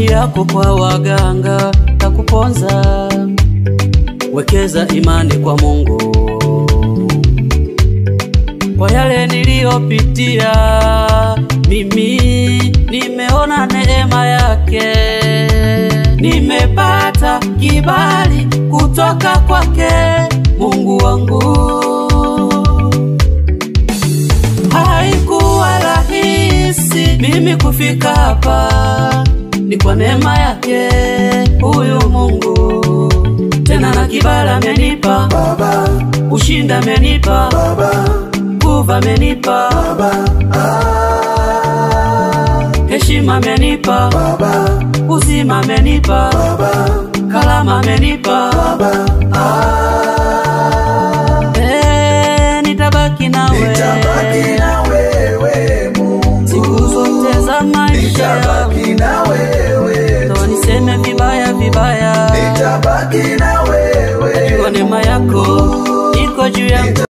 imani yako kwa waganga takuponza. Wekeza imani kwa Mungu. Kwa yale niliyopitia mimi nimeona neema yake. Nimepata kibali kutoka kwake Mungu wangu. Haikuwa rahisi mimi kufika hapa, ni kwa neema yake huyu Mungu. Tena na kibali amenipa Baba, ushinda amenipa Baba, nguvu amenipa Baba, heshima amenipa Baba, uzima amenipa Baba, kalama amenipa Baba. Nitabaki na wewe Mungu, siku zote za maisha yangu. Nitabaki na wewe, toa niseme vibaya, nitabaki na wewe. Najua neema yako iko juu yangu.